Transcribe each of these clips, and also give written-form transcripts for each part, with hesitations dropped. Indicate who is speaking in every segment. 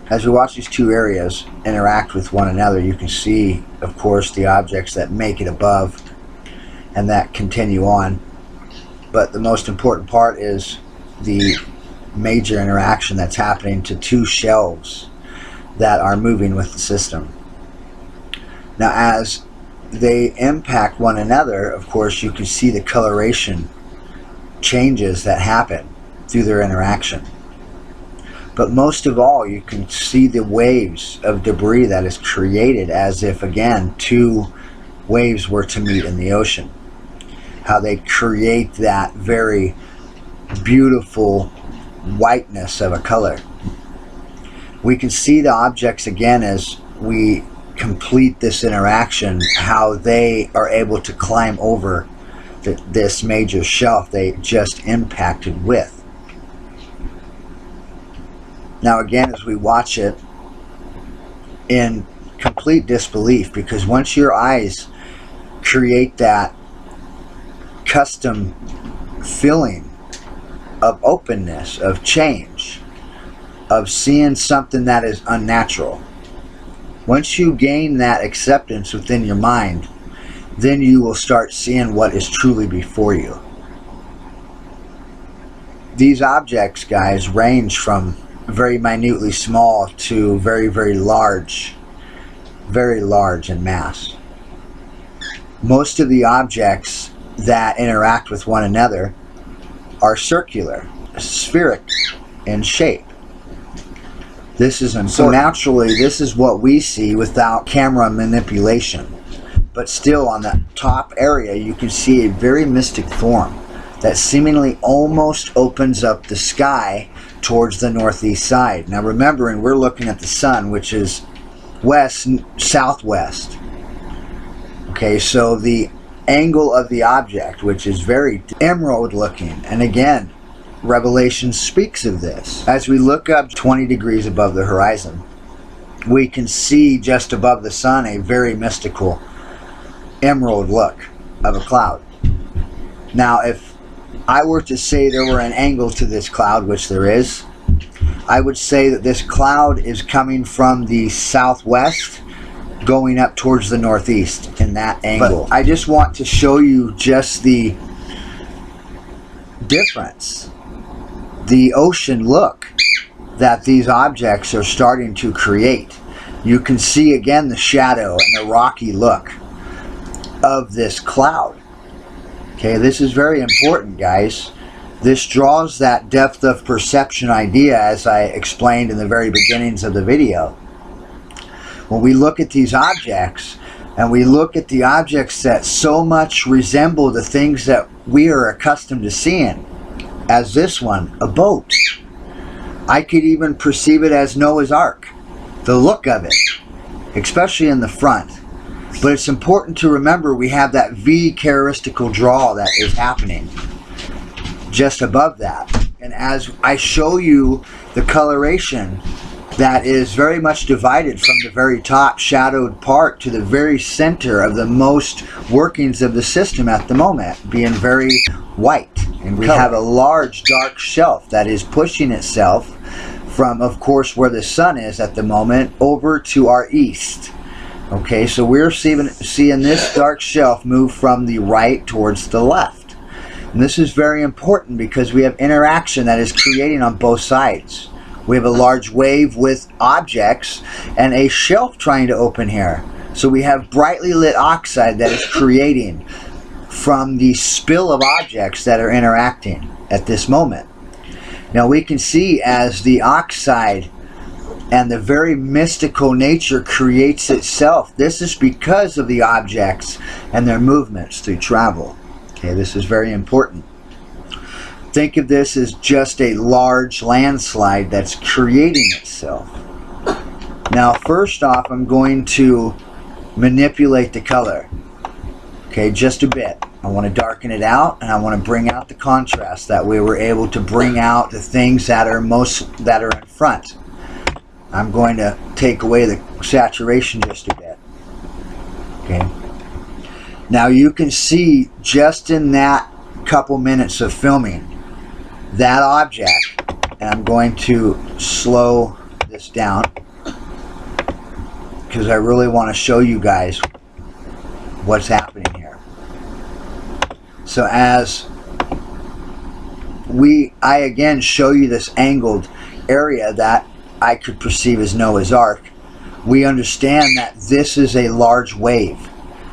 Speaker 1: As we watch these two areas interact with one another, you can see, of course, the objects that make it above and that continue on. But the most important part is the major interaction that's happening to two shelves that are moving with the system. Now, as they impact one another, of course, you can see the coloration changes that happen through their interaction. But most of all, you can see the waves of debris that is created, as if, again, two waves were to meet in the ocean. How they create that very beautiful whiteness of a color. We can see the objects again as we complete this interaction, how they are able to climb over this major shelf they just impacted with. Now again, as we watch it in complete disbelief, because once your eyes create that custom feeling of openness, of change, of seeing something that is unnatural, once you gain that acceptance within your mind, then you will start seeing what is truly before you. These objects, guys, range from very minutely small to very, very large in mass. Most of the objects that interact with one another are circular, spheric in shape. This is important. So naturally, this is what we see without camera manipulation. But still, on the top area, you can see a very mystic form that seemingly almost opens up the sky towards the northeast side. Now remembering, we're looking at the sun, which is southwest. Okay, so the angle of the object, which is very emerald looking, and again, Revelation speaks of this. As we look up 20 degrees above the horizon, we can see just above the sun a very mystical emerald look of a cloud. Now, if I were to say there were an angle to this cloud, which there is, I would say that this cloud is coming from the southwest going up towards the northeast in that angle. But I just want to show you just the difference, the ocean look that these objects are starting to create. You can see again the shadow and the rocky look of this cloud. Okay, this is very important, guys. This draws that depth of perception idea, as I explained in the very beginnings of the video. When we look at these objects, and we look at the objects that so much resemble the things that we are accustomed to seeing, as this one, a boat. I could even perceive it as Noah's Ark, the look of it, especially in the front. But it's important to remember we have that V characteristical draw that is happening just above that. And as I show you the coloration that is very much divided from the very top shadowed part to the very center of the most workings of the system at the moment, being very white. And we have a large dark shelf that is pushing itself from, of course, where the sun is at the moment over to our east. Okay, so we're seeing this dark shelf move from the right towards the left. And this is very important because we have interaction that is creating on both sides. We have a large wave with objects and a shelf trying to open here. So we have brightly lit oxide that is creating from the spill of objects that are interacting at this moment. Now we can see as the oxide and the very mystical nature creates itself. This is because of the objects and their movements through travel. Okay, this is very important. Think of this as just a large landslide that's creating itself. Now, first off, I'm going to manipulate the color. Okay, just a bit. I want to darken it out, and I want to bring out the contrast. That way we're able to bring out the things that are in front. I'm going to take away the saturation just a bit. Okay. Now you can see just in that couple minutes of filming that object, and I'm going to slow this down because I really want to show you guys what's happening here. So as I again show you this angled area that I could perceive as Noah's Ark, we understand that this is a large wave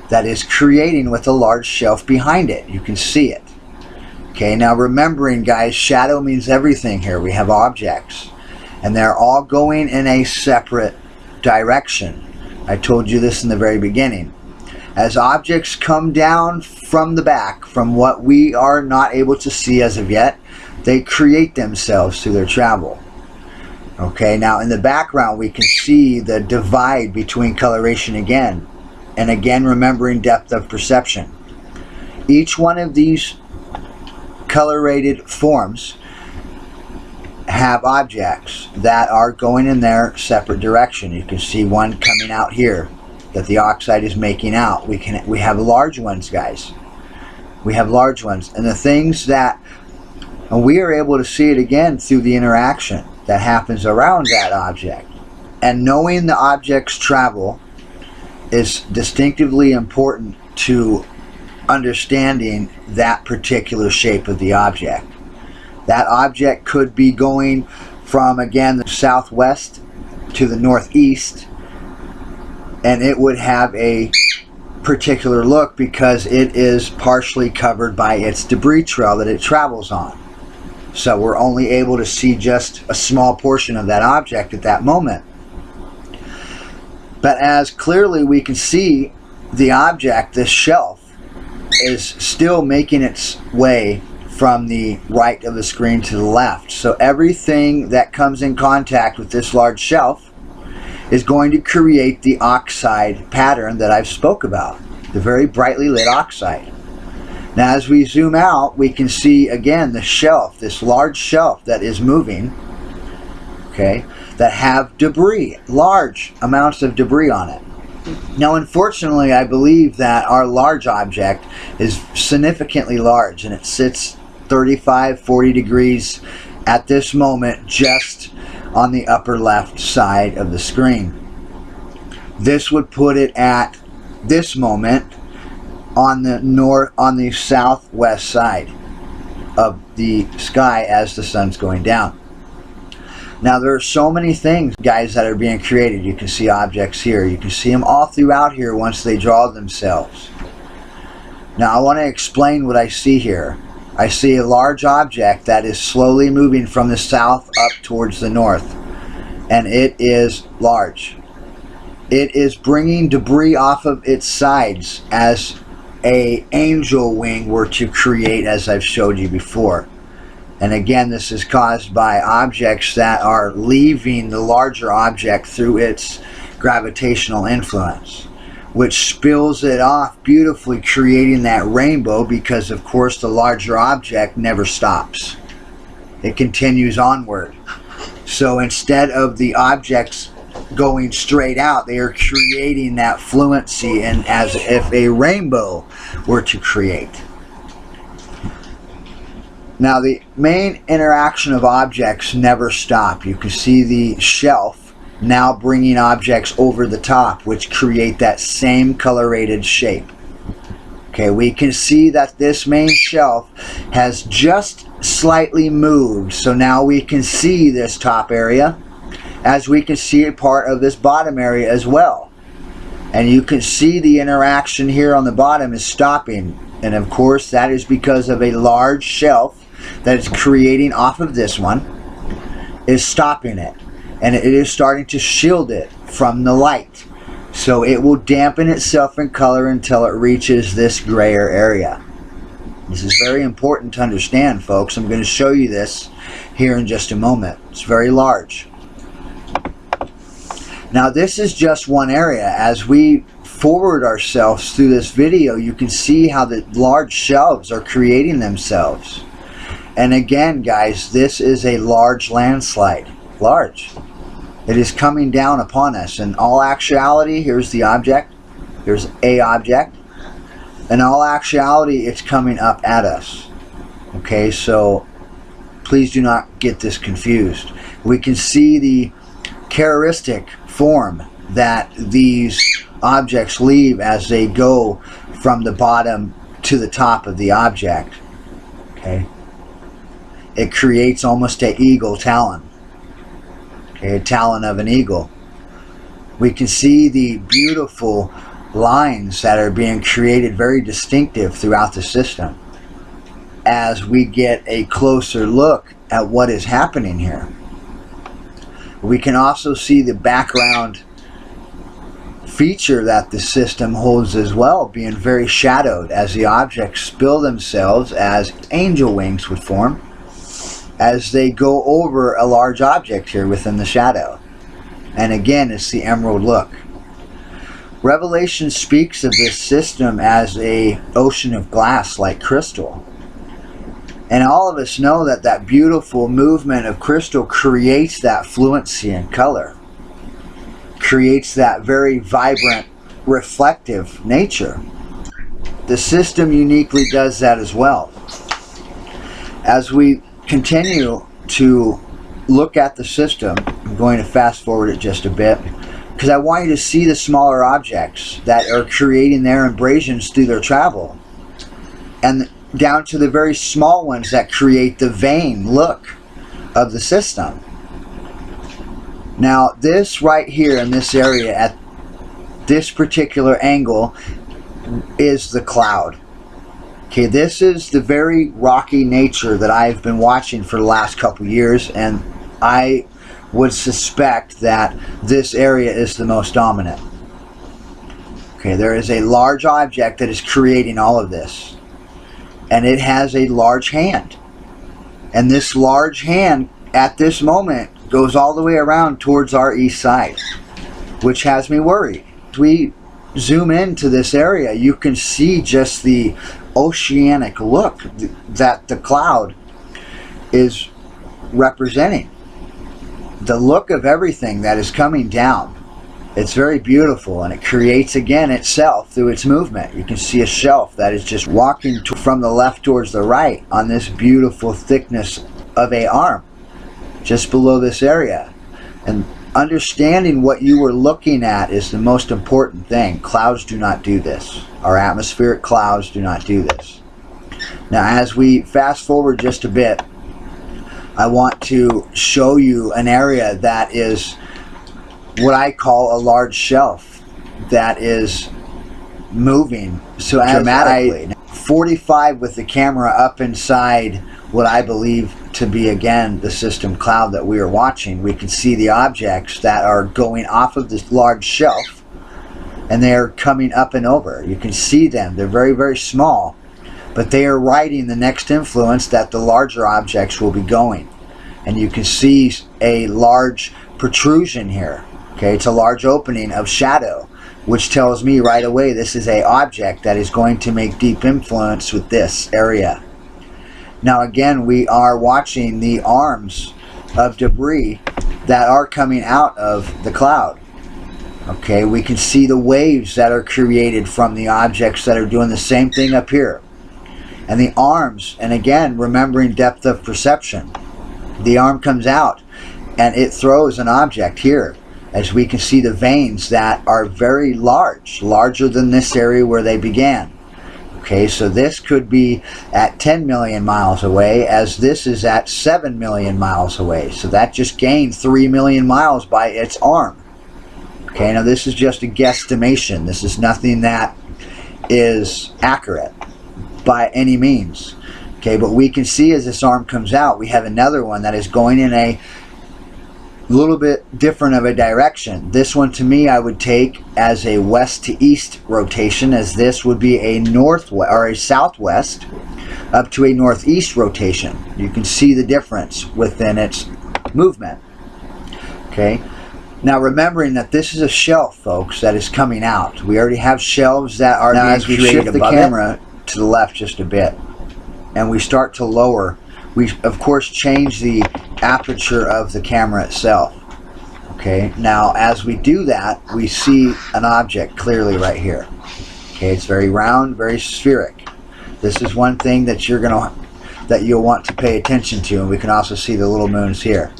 Speaker 1: that is creating with a large shelf behind it. You can see it. Okay, now remembering, guys, shadow means everything here. We have objects, and they're all going in a separate direction. I told you this in the very beginning. As objects come down from the back, from what we are not able to see as of yet, they create themselves through their travel. Okay, now in the background we can see the divide between coloration again, and again remembering depth of perception. Each one of these colorated forms have objects that are going in their separate direction. You can see one coming out here that the oxide is making out. We have large ones, guys. We have large ones, and the things that, and we are able to see it again through the interaction that happens around that object. And knowing the object's travel is distinctively important to understanding that particular shape of the object. That object could be going from, again, the southwest to the northeast, and it would have a particular look because it is partially covered by its debris trail that it travels on. So we're only able to see just a small portion of that object at that moment. But as clearly we can see, the object, this shelf, is still making its way from the right of the screen to the left. So everything that comes in contact with this large shelf is going to create the oxide pattern that I've spoke about, the very brightly lit oxide. Now as we zoom out, we can see again the shelf, this large shelf that is moving, okay, that have debris, large amounts of debris on it. Now unfortunately, I believe that our large object is significantly large, and it sits 35-40 degrees at this moment just on the upper left side of the screen. This would put it at this moment on the southwest side of the sky as the sun's going down. Now there are so many things, guys, that are being created. You can see objects here. You can see them all throughout here once they draw themselves. Now I want to explain what I see here. I see a large object that is slowly moving from the south up towards the north, and it is large. It is bringing debris off of its sides as an angel wing were to create, as I've showed you before. And again, this is caused by objects that are leaving the larger object through its gravitational influence, which spills it off beautifully, creating that rainbow, because of course the larger object never stops. It continues onward. So instead of the objects going straight out, they are creating that fluency, and as if a rainbow were to create. Now the main interaction of objects never stop. You can see the shelf now bringing objects over the top, which create that same colorated shape. Okay, we can see that this main shelf has just slightly moved, so now we can see this top area, as we can see a part of this bottom area as well. And you can see the interaction here on the bottom is stopping, and of course that is because of a large shelf that is creating off of this one is stopping it, and it is starting to shield it from the light, so it will dampen itself in color until it reaches this grayer area. This is very important to understand, folks. I'm going to show you this here in just a moment. It's very large. Now this is just one area. As we forward ourselves through this video, you can see how the large shelves are creating themselves. And again, guys, this is a large landslide. Large. It is coming down upon us. In all actuality, here's the object. Here's a object. In all actuality, it's coming up at us. Okay, so please do not get this confused. We can see the characteristic form that these objects leave as they go from the bottom to the top of the object. Okay, it creates almost an eagle talon. Okay, a talon of an eagle. We can see the beautiful lines that are being created, very distinctive throughout the system, as we get a closer look at what is happening here. We can also see the background feature that the system holds as well, being very shadowed as the objects spill themselves, as angel wings would form, as they go over a large object here within the shadow. And again, it's the emerald look. Revelation speaks of this system as a ocean of glass like crystal. And all of us know that that beautiful movement of crystal creates that fluency in color, creates that very vibrant, reflective nature. The system uniquely does that as well. As we continue to look at the system, I'm going to fast forward it just a bit, because I want you to see the smaller objects that are creating their abrasions through their travel, and down to the very small ones that create the vein look of the system. Now this right here in this area at this particular angle is the cloud. Okay, this is the very rocky nature that I've been watching for the last couple years, and I would suspect that this area is the most dominant. Okay, there is a large object that is creating all of this, and it has a large hand, and this large hand at this moment goes all the way around towards our east side, which has me worried. As we zoom into this area, you can see just the oceanic look that the cloud is representing. The look of everything that is coming down. It's very beautiful, and it creates again itself through its movement. You can see a shelf that is just walking from the left towards the right on this beautiful thickness of an arm just below this area. And understanding what you were looking at is the most important thing. Clouds do not do this. Our atmospheric clouds do not do this. Now as we fast forward just a bit, I want to show you an area that is what I call a large shelf that is moving so dramatically. 45 with the camera up inside what I believe to be again the system cloud that we are watching, we can see the objects that are going off of this large shelf, and they are coming up and over. You can see them. They're very, very small, but they are riding the next influence that the larger objects will be going. And you can see a large protrusion here. Okay, it's a large opening of shadow, which tells me right away this is an object that is going to make deep influence with this area. Now again, we are watching the arms of debris that are coming out of the cloud. Okay, we can see the waves that are created from the objects that are doing the same thing up here. And the arms, and again, remembering depth of perception, the arm comes out and it throws an object here, as we can see the veins that are very large, larger than this area where they began. Okay, so this could be at 10 million miles away, as this is at 7 million miles away. So that just gained 3 million miles by its arm. Okay, now this is just a guesstimation. This is nothing that is accurate by any means. Okay, but we can see as this arm comes out, we have another one that is going in a little bit different of a direction. This one to me I would take as a west to east rotation, as this would be a northwest or a southwest up to a northeast rotation. You can see the difference within its movement. Okay, now remembering that this is a shelf, folks, that is coming out. We already have shelves that are now, as we shift the camera to the left just a bit and we start to lower, we of course change the aperture of the camera itself. Okay, now as we do that, we see an object clearly right here. Okay, it's very round, very spheric. This is one thing that you'll want to pay attention to, and we can also see the little moons here.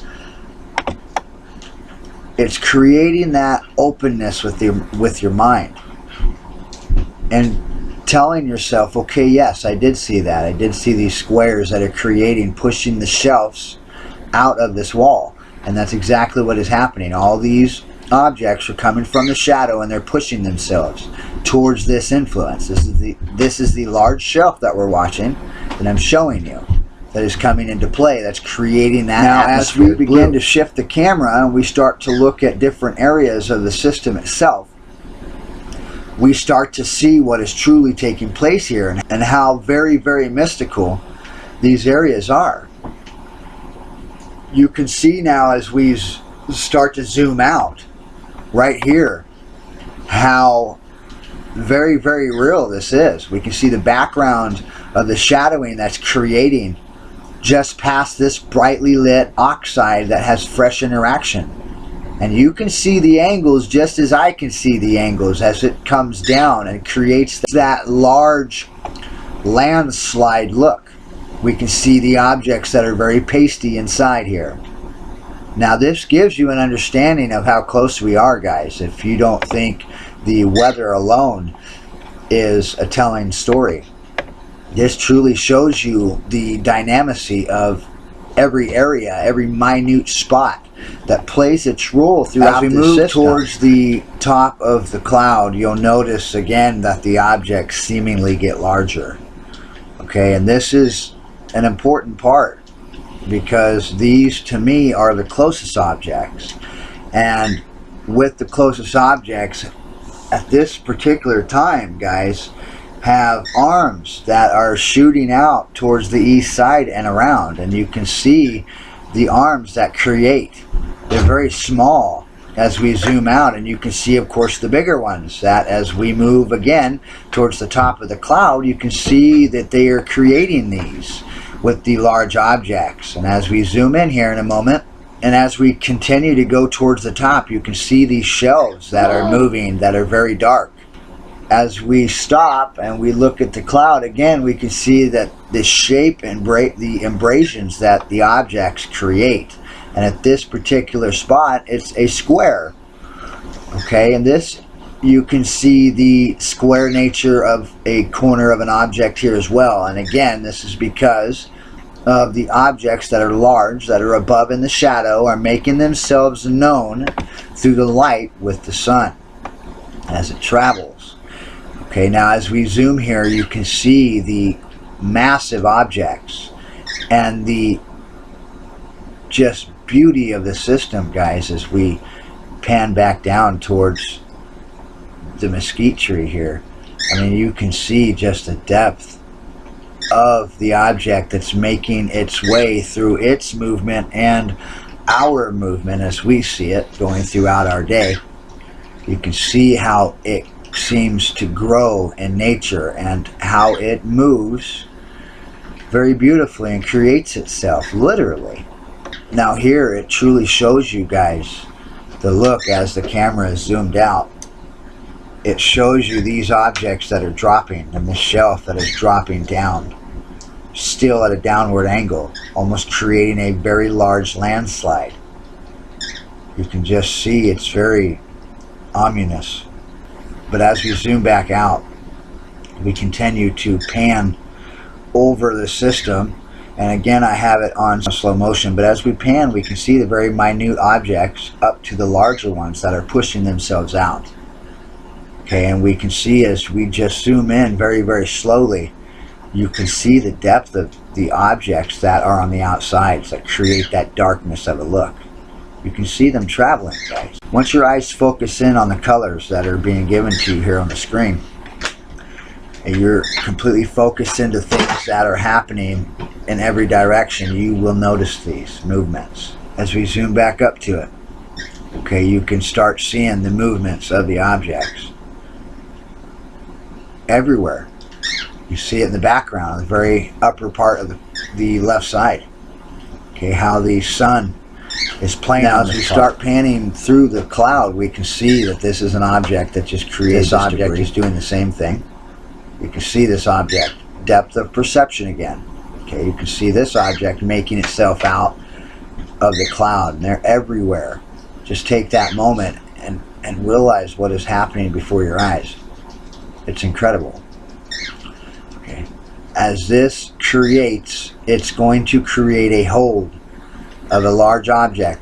Speaker 1: It's creating that openness with your mind and telling yourself, okay, yes, I did see that. I did see these squares that are pushing the shelves out of this wall. And that's exactly what is happening. All these objects are coming from the shadow and they're pushing themselves towards this influence. This is the large shelf that we're watching that I'm showing you, that is coming into play, that's creating that atmosphere. As we begin to shift the camera and we start to look at different areas of the system itself, we start to see what is truly taking place here and how very, very mystical these areas are. You can see now as we start to zoom out right here how very, very real this is. We can see the background of the shadowing that's creating just past this brightly lit oxide that has fresh interaction. And you can see the angles just as I can see the angles as it comes down and creates that large landslide look. We can see the objects that are very pasty inside here. Now this gives you an understanding of how close we are, guys. If you don't think the weather alone is a telling story, this truly shows you the dynamicy of every area, every minute spot that plays its role throughout the system. As we move towards the top of the cloud, you'll notice again that the objects seemingly get larger. Okay, and this is an important part because these to me are the closest objects. And with the closest objects at this particular time, guys, have arms that are shooting out towards the east side and around, and you can see the arms that create. They're very small as we zoom out, and you can see of course the bigger ones that as we move again towards the top of the cloud, you can see that they are creating these with the large objects. And as we zoom in here in a moment, and as we continue to go towards the top, you can see these shelves that are moving that are very dark. As we stop and we look at the cloud again, we can see that the shape and the abrasions that the objects create. And at this particular spot, it's a square. Okay, and this, you can see the square nature of a corner of an object here as well. And again, this is because of the objects that are large, that are above in the shadow, are making themselves known through the light with the sun as it travels. Okay, now as we zoom here, you can see the massive objects and the just beauty of the system, guys, as we pan back down towards the mesquite tree here. I mean, you can see just the depth of the object that's making its way through its movement and our movement as we see it going throughout our day. You can see how it seems to grow in nature and how it moves very beautifully and creates itself literally. Now here it truly shows you guys the look as the camera is zoomed out. It shows you these objects that are dropping and the shelf that is dropping down, still at a downward angle, almost creating a very large landslide. You can just see it's very ominous. But as we zoom back out, we continue to pan over the system. And again, I have it on slow motion, but as we pan, we can see the very minute objects up to the larger ones that are pushing themselves out. Okay, and we can see as we just zoom in very, very slowly, you can see the depth of the objects that are on the outsides that create that darkness of a look. You can see them traveling, guys. Once your eyes focus in on the colors that are being given to you here on the screen, and you're completely focused into things that are happening in every direction, you will notice these movements. As we zoom back up to it, okay, you can start seeing the movements of the objects everywhere. You see it in the background, the very upper part of the left side. Okay, how the sun is playing. Now as we start panning through the cloud, we can see that this is an object that just creates. This object is doing the same thing. You can see this object, depth of perception again. Okay, you can see this object making itself out of the cloud, and they're everywhere. Just take that moment and realize what is happening before your eyes. It's incredible. Okay. As this creates, it's going to create a hold of a large object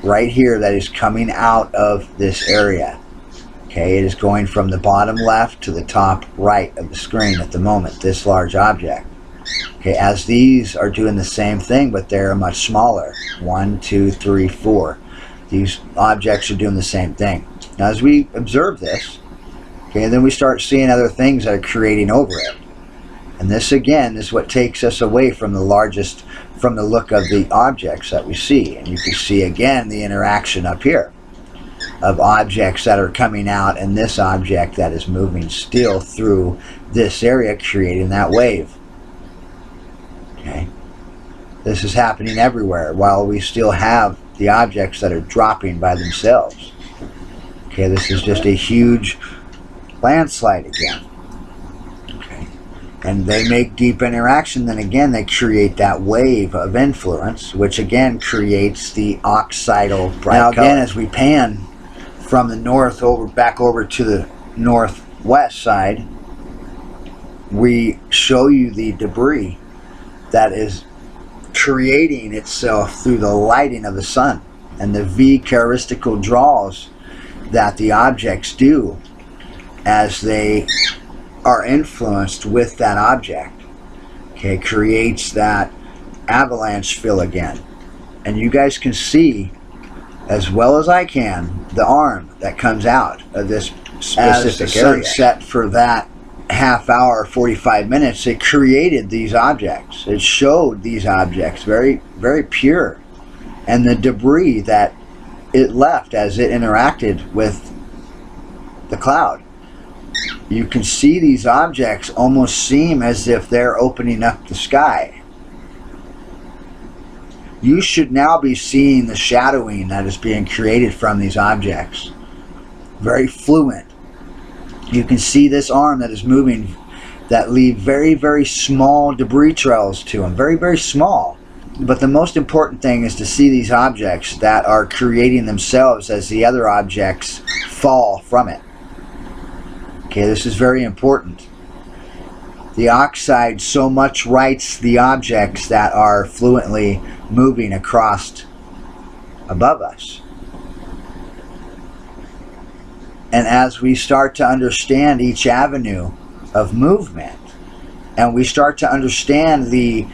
Speaker 1: right here that is coming out of this area. Okay, it is going from the bottom left to the top right of the screen at the moment, this large object. Okay, as these are doing the same thing, but they're much smaller. 1, 2, 3, 4. These objects are doing the same thing. Now as we observe this, okay, then we start seeing other things that are creating over it. And this again is what takes us away from the look of the objects that we see. And you can see again the interaction up here of objects that are coming out and this object that is moving still through this area, creating that wave. Okay, this is happening everywhere while we still have the objects that are dropping by themselves. Okay, this is just a huge landslide again. Okay, and they make deep interaction, then again they create that wave of influence, which again creates the oxidal bright color. Now again, as we pan from the north back over to the northwest side, we show you the debris that is creating itself through the lighting of the sun and the V characteristical draws that the objects do as they are influenced with that object. Okay, creates that avalanche fill again. And you guys can see, as well as I can, the arm that comes out of this specific area. Sunset for that half hour, 45 minutes, it created these objects. It showed these objects very, very pure. And the debris that it left as it interacted with the cloud. You can see these objects almost seem as if they're opening up the sky. You should now be seeing the shadowing that is being created from these objects. Very fluent. You can see this arm that is moving that leave very, very small debris trails to them. Very, very small. But the most important thing is to see these objects that are creating themselves as the other objects fall from it. Okay, this is very important. The oxide so much writes the objects that are fluently moving across above us. And as we start to understand each avenue of movement, and we start to understand the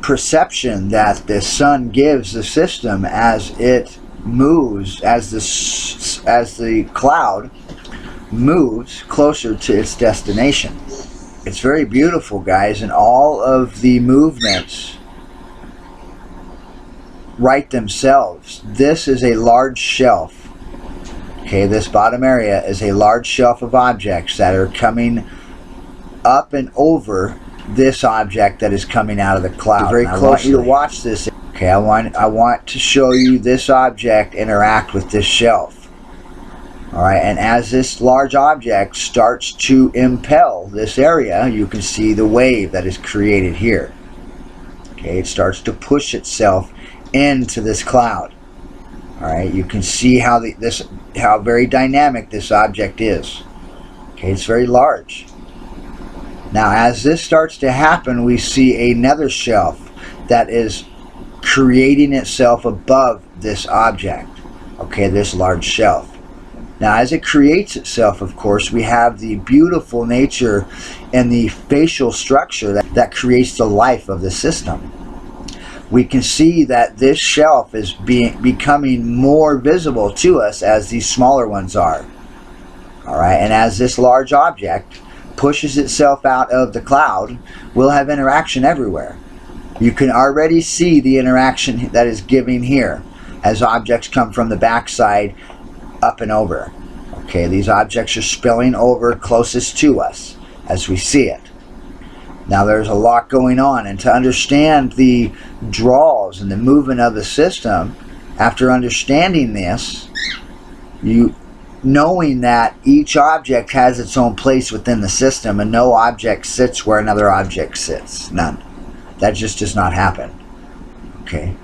Speaker 1: perception that the sun gives the system as it moves, as the cloud moves closer to its destination. It's very beautiful, guys, and all of the movements write themselves. This is a large shelf. Okay, this bottom area is a large shelf of objects that are coming up and over this object that is coming out of the cloud. Very closely. I want you to watch this. Okay, I want to show you this object interact with this shelf. Alright, and as this large object starts to impel this area, you can see the wave that is created here. Okay, it starts to push itself into this cloud. Alright, you can see how how very dynamic this object is. Okay, it's very large. Now as this starts to happen, we see another shelf that is creating itself above this object. Okay, this large shelf. Now as it creates itself, of course, we have the beautiful nature and the facial structure that creates the life of the system. We can see that this shelf is becoming more visible to us as these smaller ones are. Alright, and as this large object pushes itself out of the cloud, we'll have interaction everywhere. You can already see the interaction that is giving here as objects come from the backside up and over. Okay, these objects are spilling over closest to us as we see it. Now there's a lot going on, and to understand the draws and the movement of the system, after understanding this, knowing that each object has its own place within the system and no object sits where another object sits. None. That just does not happen. Okay.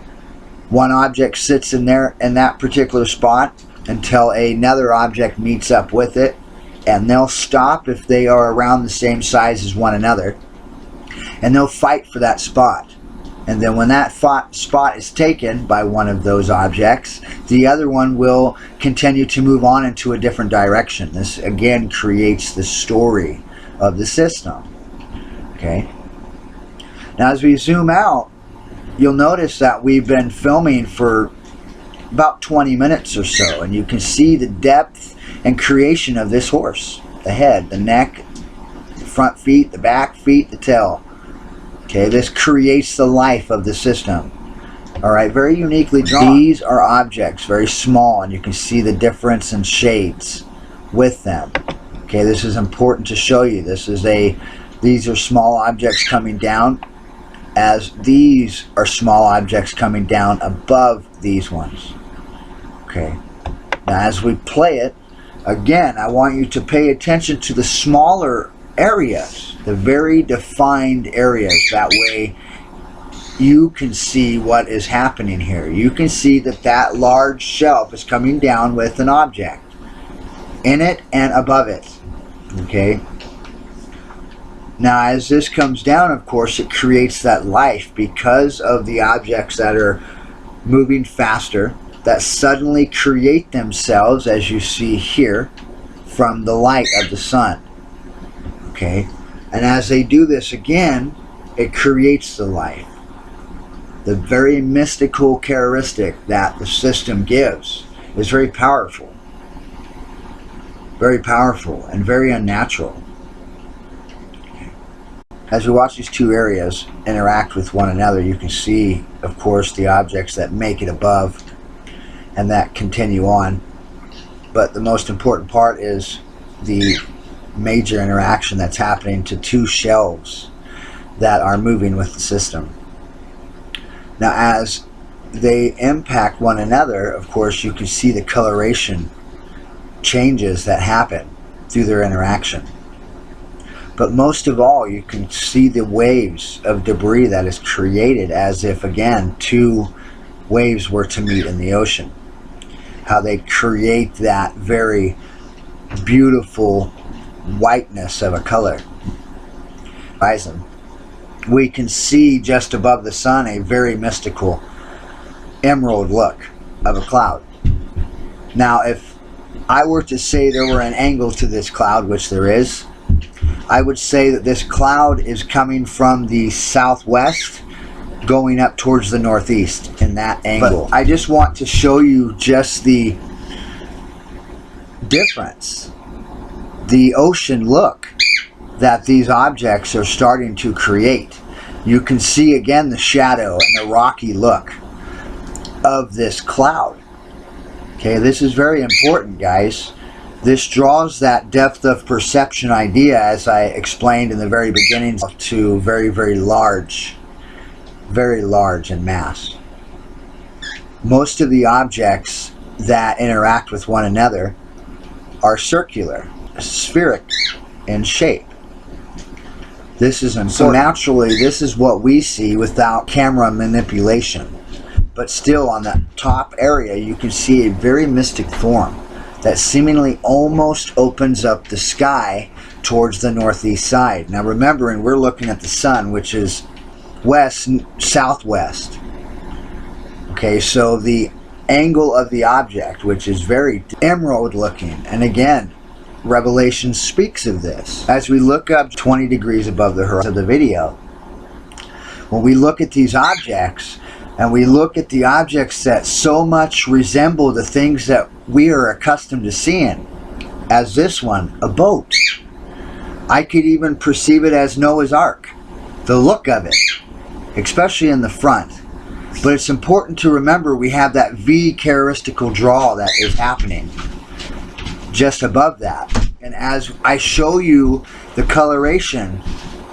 Speaker 1: One object sits in there in that particular spot until another object meets up with it, and they'll stop if they are around the same size as one another, and they'll fight for that spot. And then when that spot is taken by one of those objects, the other one will continue to move on into a different direction. This again creates the story of the system. Okay. Now as we zoom out, you'll notice that we've been filming for about 20 minutes or so, and you can see the depth and creation of this horse. The head, the neck, the front feet, the back feet, the tail. Okay, this creates the life of the system. Alright, very uniquely drawn. These are objects, very small, and you can see the difference in shades with them. Okay, this is important to show you. These are small objects coming down, as these are small objects coming down above these ones. Okay, now as we play it, again, I want you to pay attention to the smaller areas, the very defined areas. That way you can see what is happening here. You can see that that large shelf is coming down with an object in it and above it. Okay, now as this comes down, of course, it creates that life because of the objects that are moving faster, that suddenly create themselves, as you see here, from the light of the sun. Okay, and as they do this again, it creates the life. The very mystical characteristic that the system gives is very powerful and very unnatural. Okay. As we watch these two areas interact with one another, you can see, of course, the objects that make it above and that continue on. But the most important part is the major interaction that's happening to two shelves that are moving with the system. Now as they impact one another, of course, you can see the coloration changes that happen through their interaction. But most of all, you can see the waves of debris that is created, as if again two waves were to meet in the ocean. How they create that very beautiful whiteness of a color. Horizon. We can see just above the sun a very mystical emerald look of a cloud. Now if I were to say there were an angle to this cloud, which there is, I would say that this cloud is coming from the southwest going up towards the northeast in that angle. But I just want to show you just the difference, the ocean look that these objects are starting to create. You can see again the shadow and the rocky look of this cloud. Okay, this is very important, guys. This draws that depth of perception idea, as I explained in the very beginning, to very, very large in mass. Most of the objects that interact with one another are circular, spheric in shape. This is important. So naturally, this is what we see without camera manipulation. But still, on that top area, you can see a very mystic form that seemingly almost opens up the sky towards the northeast side. Now remembering, we're looking at the sun, which is southwest. Okay, so the angle of the object, which is very emerald looking, and again, Revelation speaks of this. As we look up 20 degrees above the horizon of the video, when we look at these objects, and we look at the objects that so much resemble the things that we are accustomed to seeing, as this one, a boat. I could even perceive it as Noah's Ark, the look of it, especially in the front. But it's important to remember we have that V characteristical draw that is happening just above that. And as I show you the coloration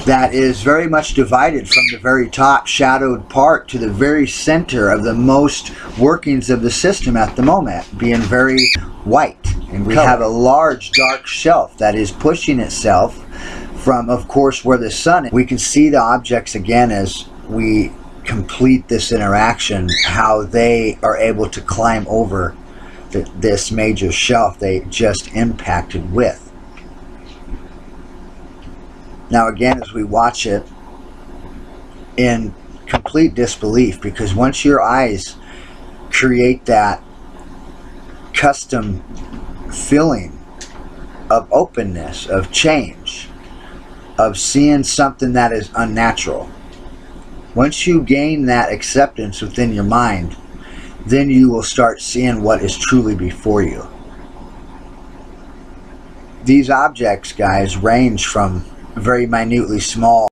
Speaker 1: that is very much divided from the very top shadowed part to the very center of the most workings of the system at the moment, being very white. And we have a large dark shelf that is pushing itself from, of course, where the sun is. We can see the objects again as we complete this interaction, how they are able to climb over this major shelf they just impacted with. Now again, as we watch it in complete disbelief, because once your eyes create that custom feeling of openness, of change, of seeing something that is unnatural, once you gain that acceptance within your mind, then you will start seeing what is truly before you. These objects, guys, range from very minutely small